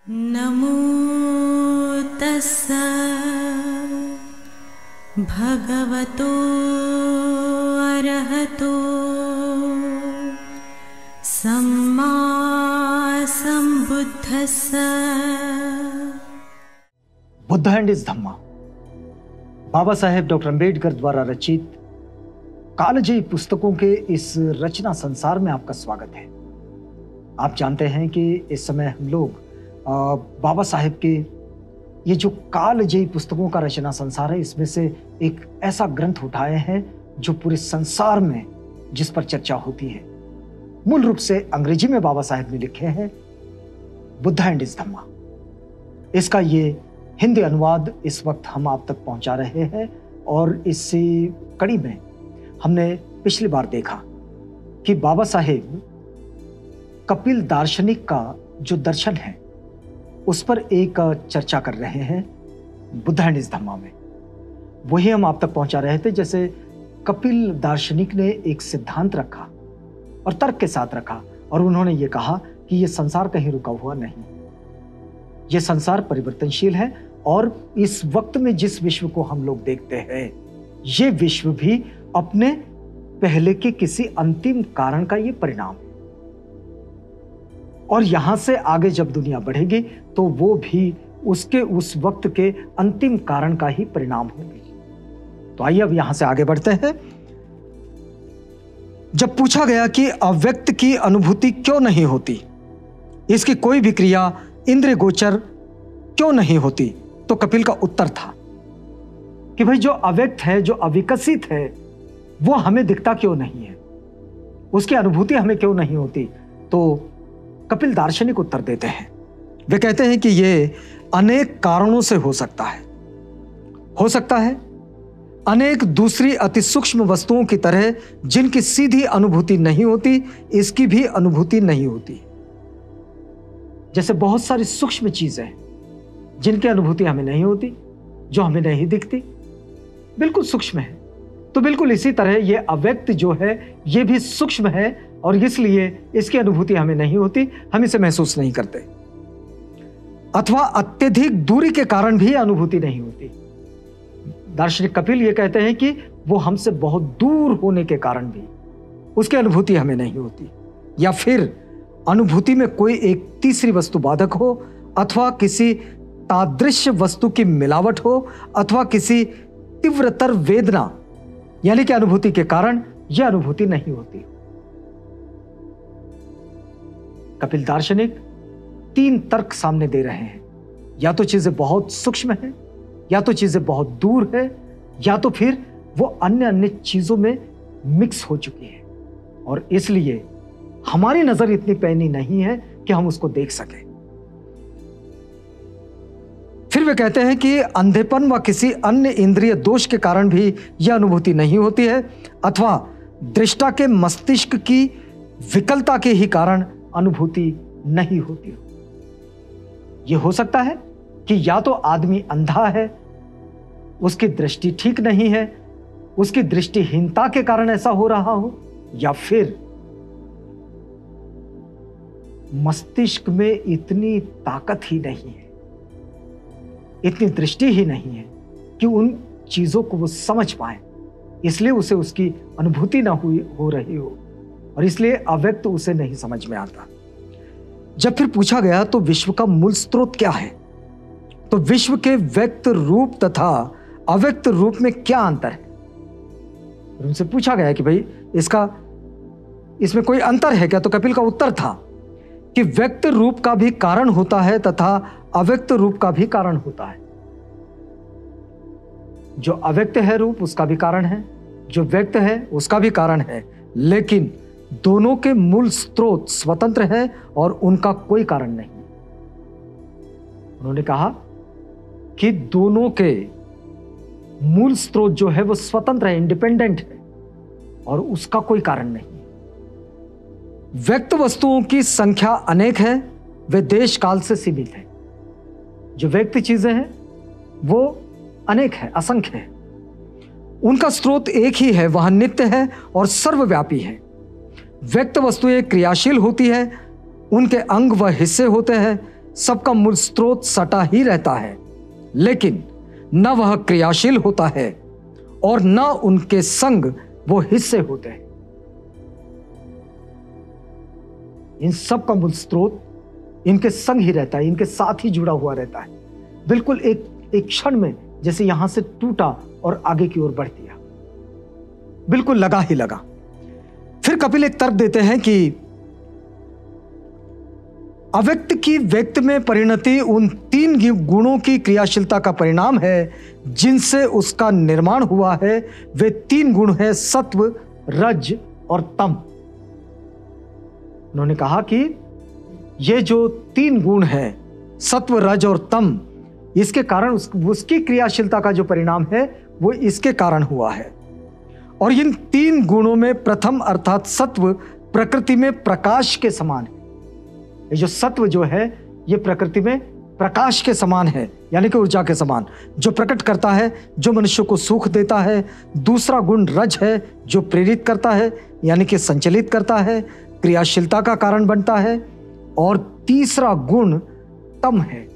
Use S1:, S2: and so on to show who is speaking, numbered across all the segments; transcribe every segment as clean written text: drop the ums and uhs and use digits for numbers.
S1: नमो तस्स भगवतो अरहतो सम्मा संबुद्धस्स।
S2: Buddha and is Dhamma Baba Saheb doctor Ambedkar द्वारा रचित कालजयी पुस्तकों के इस रचना संसार में आपका स्वागत है। आप जानते हैं कि इस समय हम लोग बाबा साहेब के ये जो कालजयी पुस्तकों का रचना संसार है, इसमें से एक ऐसा ग्रंथ उठाए हैं जो पूरे संसार में जिस पर चर्चा होती है। मूल रूप से अंग्रेजी में बाबा साहेब ने लिखे हैं बुद्ध एंड इज धम्मा। इसका ये हिंदी अनुवाद इस वक्त हम आप तक पहुंचा रहे हैं और इसी कड़ी में हमने पिछली बार देखा कि बाबा साहेब कपिल दार्शनिक का जो दर्शन है उस पर एक चर्चा कर रहे हैं बुद्ध एंड इज धम्मा में। वही हम आप तक पहुंचा रहे थे। जैसे कपिल दार्शनिक ने एक सिद्धांत रखा और तर्क के साथ रखा और उन्होंने ये कहा कि ये संसार कहीं रुका हुआ नहीं, ये संसार परिवर्तनशील है और इस वक्त में जिस विश्व को हम लोग देखते हैं ये विश्व भी अपने पहले के किसी अंतिम कारण का ये परिणाम है और यहां से आगे जब दुनिया बढ़ेगी तो वो भी उसके उस वक्त के अंतिम कारण का ही परिणाम होगी। तो आइए अब यहां से आगे बढ़ते हैं। जब पूछा गया कि अव्यक्त की अनुभूति क्यों नहीं होती, इसकी कोई भी क्रिया इंद्रिय गोचर क्यों नहीं होती, तो कपिल का उत्तर था कि भाई जो अव्यक्त है, जो अविकसित है, वो हमें दिखता क्यों नहीं है, उसकी अनुभूति हमें क्यों नहीं होती। तो कपिल दार्शनिक उत्तर देते हैं। वे कहते हैं कि यह अनेक कारणों से हो सकता है अनेक दूसरी अति सूक्ष्म वस्तुओं की तरह जिनकी सीधी अनुभूति नहीं होती, इसकी भी अनुभूति नहीं होती। जैसे बहुत सारी सूक्ष्म चीजें जिनकी अनुभूति हमें नहीं होती, जो हमें नहीं दिखती, बिल्कुल सूक्ष्म है। तो बिल्कुल इसी तरह ये अव्यक्त जो है ये भी सूक्ष्म है और इसलिए इसकी अनुभूति हमें नहीं होती, हम इसे महसूस नहीं करते। अथवा अत्यधिक दूरी के कारण भी अनुभूति नहीं होती। दार्शनिक कपिल ये कहते हैं कि वो हमसे बहुत दूर होने के कारण भी उसकी अनुभूति हमें नहीं होती, या फिर अनुभूति में कोई एक तीसरी वस्तु बाधक हो, अथवा किसी तादृश्य वस्तु की मिलावट हो, अथवा किसी तीव्रतर वेदना यानी कि अनुभूति के कारण यह अनुभूति नहीं होती। कपिल दार्शनिक तीन तर्क सामने दे रहे हैं। या तो चीजें बहुत सूक्ष्म हैं, या तो चीजें बहुत दूर है, या तो फिर वो अन्य चीजों में मिक्स हो चुकी है और इसलिए हमारी नजर इतनी पैनी नहीं है कि हम उसको देख सकें। फिर वे कहते हैं कि अंधेपन व किसी अन्य इंद्रिय दोष के कारण भी यह अनुभूति नहीं होती है, अथवा दृष्टा के मस्तिष्क की विकलता के ही कारण अनुभूति नहीं होती हो। यह हो सकता है कि या तो आदमी अंधा है, उसकी दृष्टि ठीक नहीं है, उसकी दृष्टिहीनता के कारण ऐसा हो रहा हो, या फिर मस्तिष्क में इतनी ताकत ही नहीं है, इतनी दृष्टि ही नहीं है कि उन चीजों को वो समझ पाए, इसलिए उसे उसकी अनुभूति ना हो रही हो और इसलिए अव्यक्त उसे नहीं समझ में आता। जब फिर पूछा गया तो विश्व का मूल स्रोत क्या है, तो विश्व के व्यक्त रूप तथा अव्यक्त रूप में क्या अंतर है। उनसे पूछा गया कि भाई इसमें कोई अंतर है क्या, तो कपिल का उत्तर था कि व्यक्त रूप का भी कारण होता है तथा अव्यक्त रूप का भी कारण होता है। जो अव्यक्त है रूप उसका भी कारण है, जो व्यक्त है उसका भी कारण है, लेकिन दोनों के मूल स्रोत स्वतंत्र है और उनका कोई कारण नहीं। उन्होंने कहा कि दोनों के मूल स्रोत जो है वो स्वतंत्र है, इंडिपेंडेंट है और उसका कोई कारण नहीं। व्यक्त वस्तुओं की संख्या अनेक है, वे देश काल से सीमित है। जो व्यक्त चीजें हैं वो अनेक है, असंख्य है। उनका स्रोत एक ही है, वह नित्य है और सर्वव्यापी है। व्यक्त वस्तुएं क्रियाशील होती है, उनके अंग व हिस्से होते हैं, सबका मूल स्रोत सटा ही रहता है, लेकिन न वह क्रियाशील होता है और न उनके संग वो हिस्से होते हैं। इन सब का मूल स्रोत इनके संग ही रहता है, इनके साथ ही जुड़ा हुआ रहता है। बिल्कुल एक क्षण में जैसे यहां से टूटा और आगे की ओर बढ़ दिया, बिल्कुल लगा ही लगा। फिर कपिल एक तर्क देते हैं कि अव्यक्त की व्यक्त में परिणति उन 3 गुणों की क्रियाशीलता का परिणाम है जिनसे उसका निर्माण हुआ है। वे 3 गुण हैं सत्व, रज और तम। उन्होंने कहा कि ये जो 3 गुण हैं सत्व, रज और तम, इसके कारण उसकी क्रियाशीलता का जो परिणाम है वो इसके कारण हुआ है। और इन 3 गुणों में प्रथम अर्थात सत्व प्रकृति में प्रकाश के समान है। ये जो सत्व जो है ये प्रकृति में प्रकाश के समान है, यानी कि ऊर्जा के समान, जो प्रकट करता है, जो मनुष्य को सुख देता है। दूसरा गुण रज है, जो प्रेरित करता है, यानी कि संचलित करता है, क्रियाशीलता का कारण बनता है। और तीसरा गुण तम है,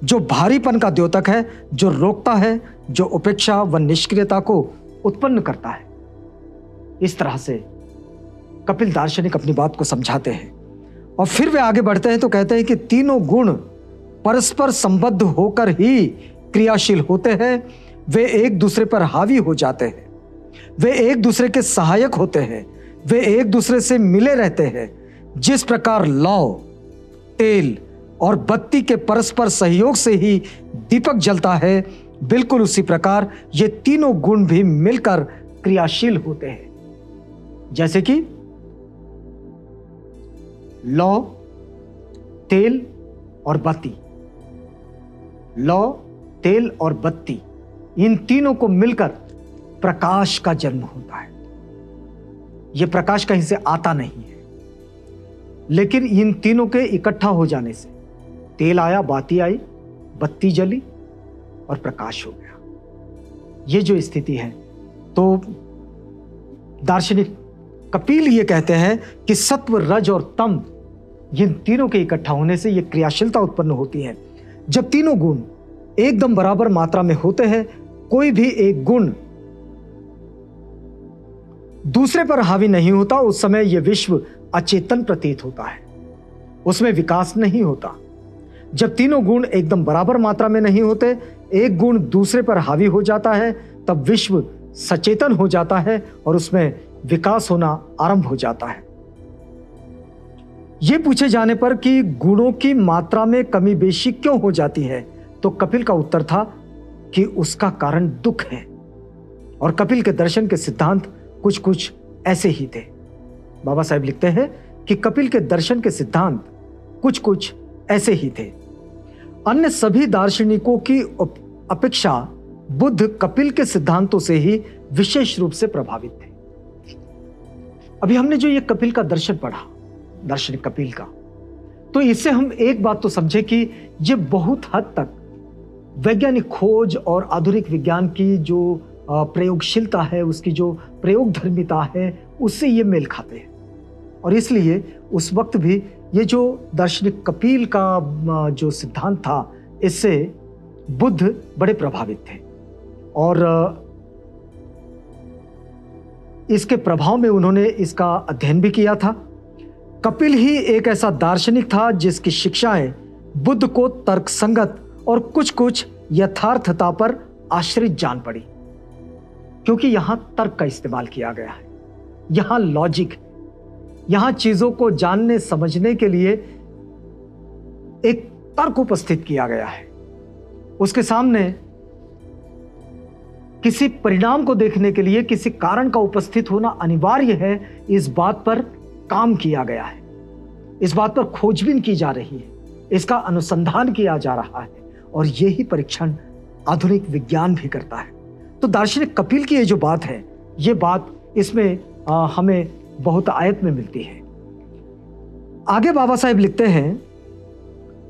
S2: जो भारीपन का द्योतक है, जो रोकता है, जो उपेक्षा व निष्क्रियता को उत्पन्न करता है। इस तरह से कपिल दार्शनिक अपनी बात को समझाते हैं। और फिर वे आगे बढ़ते हैं तो कहते हैं कि तीनों गुण परस्पर संबद्ध होकर ही क्रियाशील होते हैं। वे एक दूसरे पर हावी हो जाते हैं, वे एक दूसरे के सहायक होते हैं, वे एक दूसरे से मिले रहते हैं। जिस प्रकार लौ, तेल और बत्ती के परस्पर सहयोग से ही दीपक जलता है, बिल्कुल उसी प्रकार ये तीनों गुण भी मिलकर क्रियाशील होते हैं। जैसे कि लौ, तेल और बत्ती। लौ, तेल और बत्ती, इन तीनों को मिलकर प्रकाश का जन्म होता है। यह प्रकाश कहीं से आता नहीं है, लेकिन इन तीनों के इकट्ठा हो जाने से तेल आया, बाती आई, बत्ती जली और प्रकाश हो गया। ये जो स्थिति है, तो दार्शनिक कपिल ये कहते हैं कि सत्व, रज और तम, इन तीनों के इकट्ठा होने से यह क्रियाशीलता उत्पन्न होती है। जब तीनों गुण एकदम बराबर मात्रा में होते हैं, कोई भी एक गुण दूसरे पर हावी नहीं होता, उस समय यह विश्व अचेतन प्रतीत होता है, उसमें विकास नहीं होता। जब तीनों गुण एकदम बराबर मात्रा में नहीं होते, एक गुण दूसरे पर हावी हो जाता है, तब विश्व सचेतन हो जाता है और उसमें विकास होना आरंभ हो जाता है। यह पूछे जाने पर कि गुणों की मात्रा में कमी बेशी क्यों हो जाती है, तो कपिल का उत्तर था कि उसका कारण दुख है। और कपिल के दर्शन के सिद्धांत कुछ कुछ ऐसे ही थे। बाबा साहेब लिखते हैं कि कपिल के दर्शन के सिद्धांत कुछ कुछ ऐसे ही थे। अन्य सभी दार्शनिकों की अपेक्षा बुद्ध कपिल के सिद्धांतों से ही विशेष रूप से प्रभावित थे। अभी हमने जो ये कपिल का दर्शन पढ़ा, दार्शनिक कपिल का, तो इससे हम एक बात तो समझे कि ये बहुत हद तक वैज्ञानिक खोज और आधुनिक विज्ञान की जो प्रयोगशीलता है, उसकी जो प्रयोगधर्मिता है, उससे ये मेल खाते हैं। और इसलिए उस वक्त भी ये जो दार्शनिक कपिल का जो सिद्धांत था, इससे बुद्ध बड़े प्रभावित थे और इसके प्रभाव में उन्होंने इसका अध्ययन भी किया था। कपिल ही एक ऐसा दार्शनिक था जिसकी शिक्षाएं बुद्ध को तर्कसंगत और कुछ कुछ यथार्थता पर आश्रित जान पड़ी, क्योंकि यहां तर्क का इस्तेमाल किया गया है, यहां लॉजिक, यहां चीजों को जानने समझने के लिए एक तर्क उपस्थित किया गया है। उसके सामने किसी परिणाम को देखने के लिए किसी कारण का उपस्थित होना अनिवार्य है, इस बात पर काम किया गया है, इस बात पर खोजबीन की जा रही है, इसका अनुसंधान किया जा रहा है, और यही परीक्षण आधुनिक विज्ञान भी करता है। तो दार्शनिक कपिल की ये जो बात है, ये बात इसमें हमें बहुत आयत में मिलती है। आगे बाबा साहेब लिखते हैं,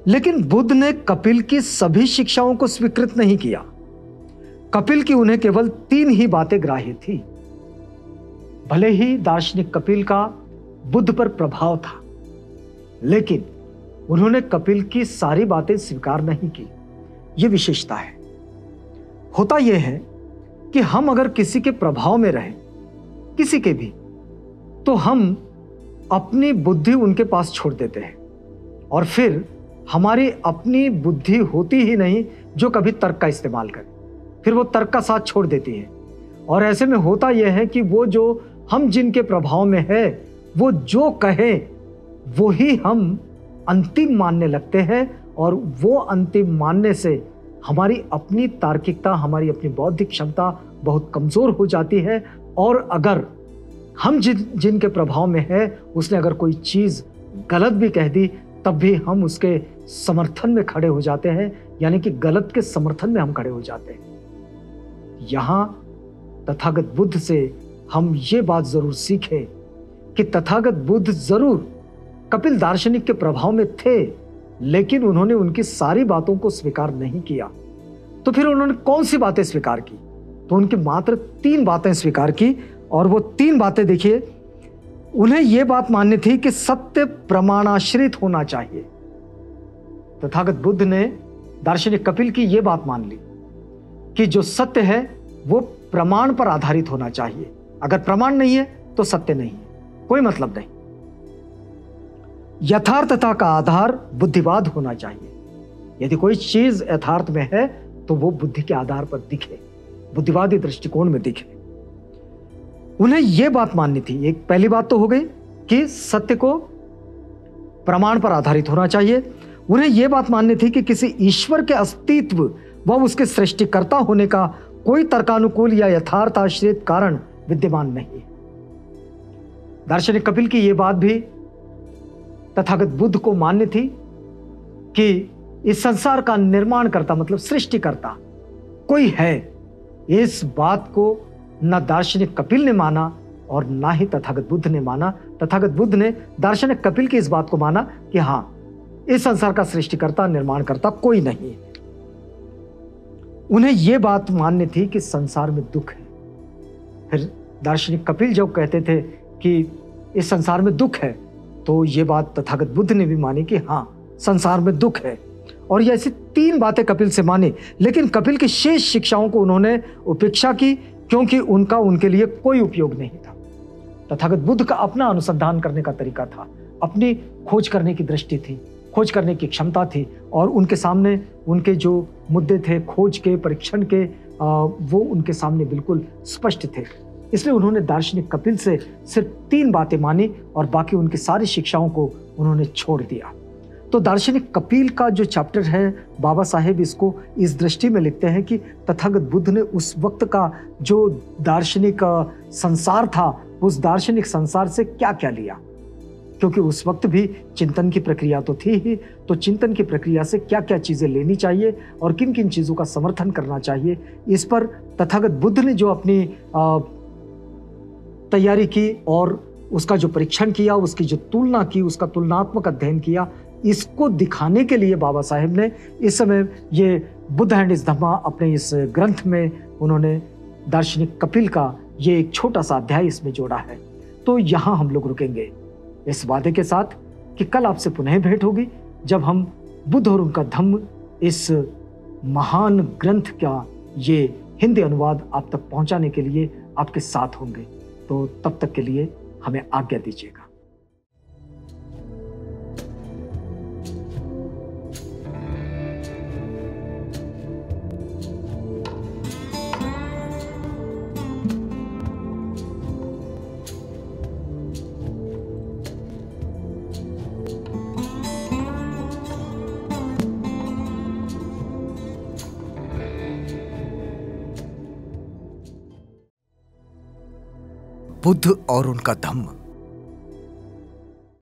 S2: लेकिन बुद्ध ने कपिल की सभी शिक्षाओं को स्वीकृत नहीं किया। कपिल की उन्हें केवल 3 ही बातें ग्राह्य थी। भले ही दार्शनिक कपिल का बुद्ध पर प्रभाव था, लेकिन उन्होंने कपिल की सारी बातें स्वीकार नहीं की। यह विशेषता है। होता यह है कि हम अगर किसी के प्रभाव में रहें, किसी के भी, तो हम अपनी बुद्धि उनके पास छोड़ देते हैं और फिर हमारी अपनी बुद्धि होती ही नहीं जो कभी तर्क का इस्तेमाल करे, फिर वो तर्क का साथ छोड़ देती है। और ऐसे में होता यह है कि वो जो हम जिनके प्रभाव में है, वो जो कहे वो ही हम अंतिम मानने लगते हैं और वो अंतिम मानने से हमारी अपनी तार्किकता, हमारी अपनी बौद्धिक क्षमता बहुत कमजोर हो जाती है। और अगर हम जिनके प्रभाव में है, उसने अगर कोई चीज गलत भी कह दी, तब भी हम उसके समर्थन में खड़े हो जाते हैं, यानी कि गलत के समर्थन में हम खड़े हो जाते हैं। यहां तथागत बुद्ध से हम ये बात जरूर सीखें कि तथागत बुद्ध जरूर कपिल दार्शनिक के प्रभाव में थे, लेकिन उन्होंने उनकी सारी बातों को स्वीकार नहीं किया। तो फिर उन्होंने कौन सी बातें स्वीकार की? तो उनकी मात्र 3 बातें स्वीकार की, और वो 3 बातें देखिए। उन्हें यह बात माननी थी कि सत्य प्रमाणाश्रित होना चाहिए। तथागत बुद्ध ने दार्शनिक कपिल की यह बात मान ली कि जो सत्य है वो प्रमाण पर आधारित होना चाहिए। अगर प्रमाण नहीं है तो सत्य नहीं है, कोई मतलब नहीं। यथार्थता का आधार बुद्धिवाद होना चाहिए। यदि कोई चीज यथार्थ में है तो वो बुद्धि के आधार पर दिखे, बुद्धिवादी दृष्टिकोण में दिखे। उन्हें यह बात माननी थी, एक पहली बात तो हो गई कि सत्य को प्रमाण पर आधारित होना चाहिए। उन्हें यह बात माननी थी कि किसी ईश्वर के अस्तित्व व उसके सृष्टिकर्ता होने का कोई तर्कानुकूल या यथार्थ आश्रित कारण विद्यमान नहीं है। दार्शनिक कपिल की यह बात भी तथागत बुद्ध को मान्य थी कि इस संसार का निर्माण करता, मतलब सृष्टिकर्ता कोई है। इस बात को न दार्शनिक कपिल ने माना और ना ही तथागत बुद्ध ने माना। तथागत बुद्ध ने दार्शनिक कपिल की इस बात को माना कि हां, इस संसार का सृष्टिकर्ता, निर्माणकर्ता कोई नहीं है। उन्हें यह बात माननी थी कि संसार में दुख है। फिर दार्शनिक कपिल जब कहते थे कि इस संसार में दुख है, तो यह बात तथागत बुद्ध ने भी मानी कि हां, संसार में दुख है। और ये ऐसी 3 बातें कपिल से मानी, लेकिन कपिल की शेष शिक्षाओं को उन्होंने उपेक्षा की, क्योंकि उनका उनके लिए कोई उपयोग नहीं था। तथागत बुद्ध का अपना अनुसंधान करने का तरीका था, अपनी खोज करने की दृष्टि थी, खोज करने की क्षमता थी, और उनके सामने उनके जो मुद्दे थे खोज के, परीक्षण के, वो उनके सामने बिल्कुल स्पष्ट थे। इसलिए उन्होंने दार्शनिक कपिल से सिर्फ 3 बातें मानी और बाकी उनकी सारी शिक्षाओं को उन्होंने छोड़ दिया। तो दार्शनिक कपिल का जो चैप्टर है, बाबा साहेब इसको इस दृष्टि में लिखते हैं कि तथागत बुद्ध ने उस वक्त का जो दार्शनिक संसार था, उस दार्शनिक संसार से क्या क्या लिया, क्योंकि उस वक्त भी चिंतन की प्रक्रिया तो थी ही। तो चिंतन की प्रक्रिया से क्या क्या चीजें लेनी चाहिए और किन किन चीजों का समर्थन करना चाहिए, इस पर तथागत बुद्ध ने जो अपनी तैयारी की और उसका जो परीक्षण किया, उसकी जो तुलना की, उसका तुलनात्मक अध्ययन किया, इसको दिखाने के लिए बाबा साहेब ने इस समय ये बुद्ध एंड हिज धम्मा अपने इस ग्रंथ में उन्होंने दार्शनिक कपिल का ये एक छोटा सा अध्याय इसमें जोड़ा है। तो यहाँ हम लोग रुकेंगे इस वादे के साथ कि कल आपसे पुनः भेंट होगी, जब हम बुद्ध और उनका धम्म इस महान ग्रंथ का ये हिंदी अनुवाद आप तक पहुंचाने के लिए आपके साथ होंगे। तो तब तक के लिए हमें आज्ञा दीजिएगा।
S3: बुद्ध और उनका धम्म।